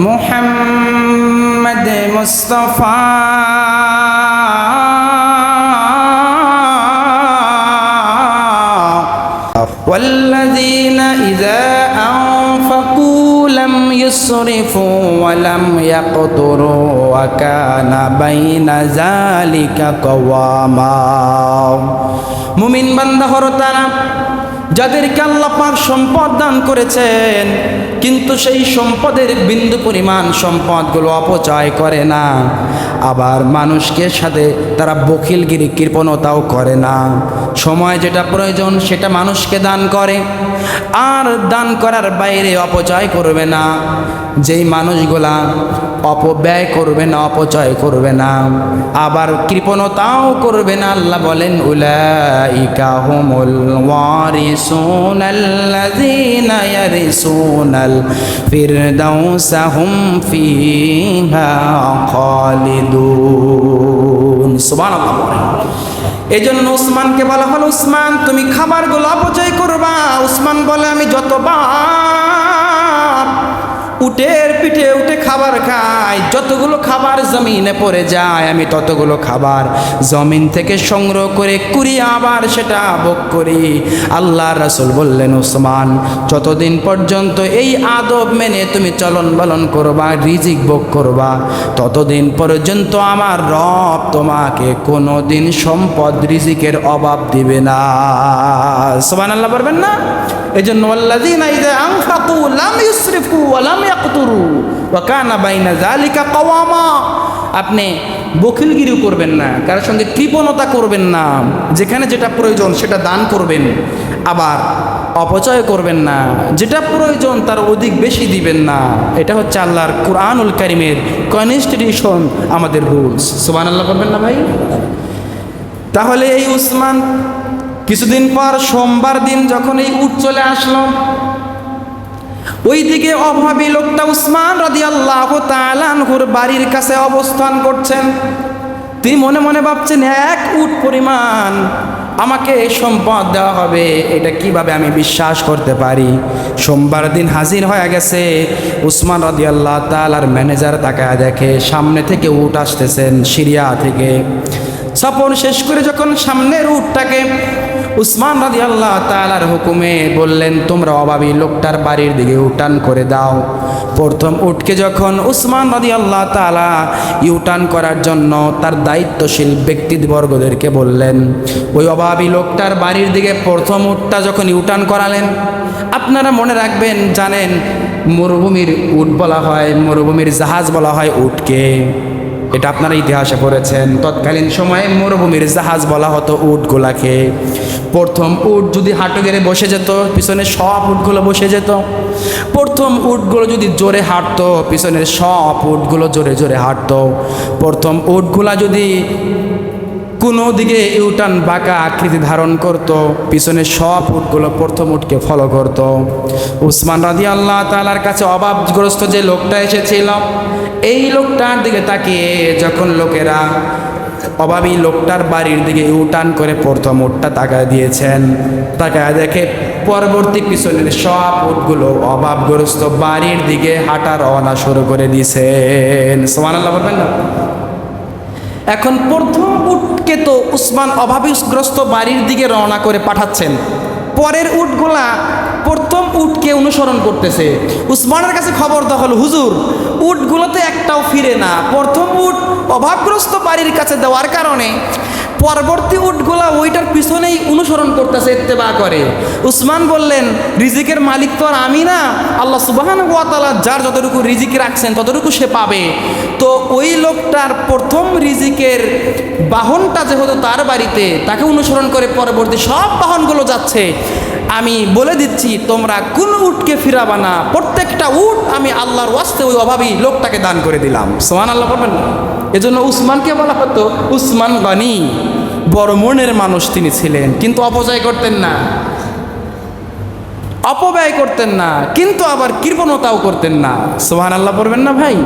মুহাম্মদ মুস্তাফা والذين إذا أنفقوا لم يسرفوا ولم يقتروا وكان بين ذلك قواما মুমিন বান্দা হলো তারা যাদেরকে আল্লাহ পাক সম্পদ দান করেছেন, কিন্তু সেই সম্পদের বিন্দু পরিমাণ সম্পদগুলো অপচয় করে না। আবার মানুষকে সাথে তারা বখিলগিরি কৃপণতাও করে না। সময় যেটা প্রয়োজন সেটা মানুষকে দান করে, আর দান করার বাইরে অপচয় করবে না। যেই মানুষগুলা অপব্যয় করবে না, অপচয় করবে না, আবার কৃপণতাও করবে না, আল্লাহ বলেন উলাইকা হুমুল ওয়ারিসুনাল্লাযীনা ইয়ারিসুনাল ফিরদাউসা হুম ফিহা খালিদুন। সুবহানাল্লাহ। এজন্য উসমানকে বলা হলো, উসমান তুমি খাবারগুলো অপচয় করবা। উসমান বলে, আমি যতবার উটের পিঠে উঠে খাবার খাই, যতগুলো খাবার জমিনে পড়ে যায়, আমি ততগুলো খাবার জমিন থেকে সংগ্রহ করে কুড়িয়ে আবার সেটা ভোগ করি। আল্লাহ রাসূল বললেন, উসমান যতদিন পর্যন্ত এই আদব মেনে তুমি চলন বলন করবা, রিজিক ভোগ করবা, ততদিন পর্যন্ত আমার রব তোমাকে কোনোদিন সম্পদ রিজিকের অভাব দিবে না। সুবহানাল্লাহ বলবেন না? এজন্য আল্লাযীনা ইযা আনফাকু লাম ইউসরিফু ওয়া লাম ইয়াকতুরু ওয়া কানা বাইনা যালিকা কাওয়ামা। আপনি বখিলগিরি করবেন না, কারোর সঙ্গে কৃপণতা করবেন না, যেখানে যেটা প্রয়োজন সেটা দান করবেন, আবার অপচয় করবেন না, যেটা প্রয়োজন তার অধিক বেশি দিবেন না। এটা হচ্ছে আল্লাহর কুরআনুল কারীমের কনস্টিটিউশন, আমাদের রুলস। সুবহানাল্লাহ বলবেন না ভাই? তাহলে এই উসমান কিছুদিন পর সোমবার দিন যখন এই উট চলে আসলো, ওইদিকে অভাবী লোকটা উসমান রাদিয়াল্লাহু তাআলা আনহুর বাড়ির কাছে অবস্থান করছেন। তিনি মনে মনে ভাবছেন, এক উট পরিমাণ আমাকে সম্পদ দেওয়া হবে, এটা কিভাবে আমি বিশ্বাস করতে পারি? সোমবার দিন হাজির হয়ে গেছে। উসমান রাদিয়াল্লাহু তাআলার ম্যানেজার তাকায় দেখে সামনে থেকে উট আসতেছেন সিরিয়া থেকে। সফর শেষ করে যখন সামনের উটটাকে উসমান রাদিয়াল্লাহু তাআলার হুকুমে বললেন, তোমরা অভাবী লোকটার বাড়ির দিকে উটান করে দাও। প্রথম উটকে যখন উসমান রাদিয়াল্লাহু তাআলা ইউটার্ন করার জন্য তার দায়িত্বশীল ব্যক্তিবর্গদেরকে বললেন, ওই অভাবী লোকটার বাড়ির দিকে প্রথম উটটা যখন ইউটার্ন করালেন, আপনারা মনে রাখবেন, জানেন মরুভূমির উট বলা হয়, মরুভূমির জাহাজ বলা হয় উটকে। এটা আপনারা ইতিহাসে পড়েছেন। তৎকালীন সময়ে মরুভূমির জাহাজ বলা হতো উটগুলাকে। প্রথম উট যদি হাঁটু গেড়ে বসে যেত, পিছনে সব উটগুলো বসে যেত। প্রথম উটগুলো যদি জোরে হাঁটতো, পিছনের সব উটগুলো জোরে জোরে হাঁটতো। প্রথম উটগুলা যদি কোনো দিকে ইউটার্ন বাঁকা আকৃতি ধারণ করত, পিছনে সব উটগুলো প্রথম উটকে ফলো করত। উসমান রাদিয়াল্লাহু তাআলার কাছে অভাবগ্রস্ত যে লোকটা এসেছিল, এই লোকটার দিকে তাকিয়ে যখন লোকেরা অভাবী লোকটার বাড়ির দিকে ইউটার্ন করে প্রথম উটটা তাকায় দিয়েছেন, তাকায় দেখে পরবর্তী পিছনের সব উটগুলো অভাবগ্রস্ত বাড়ির দিকে হাঁটা রওনা শুরু করে দিয়েছেন। সুবহানাল্লাহ বলবেন না? এখন প্রথম উটকে তো উসমান অভাবগ্রস্ত বাড়ির দিকে রওনা করে পাঠাচ্ছেন, পরের উটগুলা প্রথম উটকে অনুসরণ করতেছে। উসমানের কাছে খবর দখল, হুজুর উটগুলোতে একটাও ফিরে না। প্রথম উট অভাবগ্রস্ত বাড়ির কাছে দেওয়ার কারণে পরবর্তী উটগুলা ওইটার পিছনেই অনুসরণ করতেছে, ইত্তেবা করে। উসমান বললেন, রিজিকের মালিক তো আর আমি না, আল্লাহ সুবহানাহু ওয়া তাআলা যার যতটুকু রিজিক রাখছেন ততটুকু সে পাবে। তো ওই লোকটার প্রথম রিজিকের বাহনটা যেহেতু তার বাড়িতে, তাকে অনুসরণ করে পরবর্তী সব বাহনগুলো যাচ্ছে। আমি বলে দিচ্ছি, তোমরা কোন উটকে ফিরাবা না, প্রত্যেকটা উট আমি আল্লাহর ওয়াস্তে ওই অভাবী লোকটাকে দান করে দিলাম। সুবহানাল্লাহ বলবেন। এজন্য উসমানকে বলা হতো উসমান গনি, বড় মনের মানুষ তিনি ছিলেন, কিন্তু অপচয় করতেন না, অপব্যয় করতেন না, কিন্তু আবার কৃপণতাও করতেন না। সুবহানাল্লাহ বলবেন না ভাই?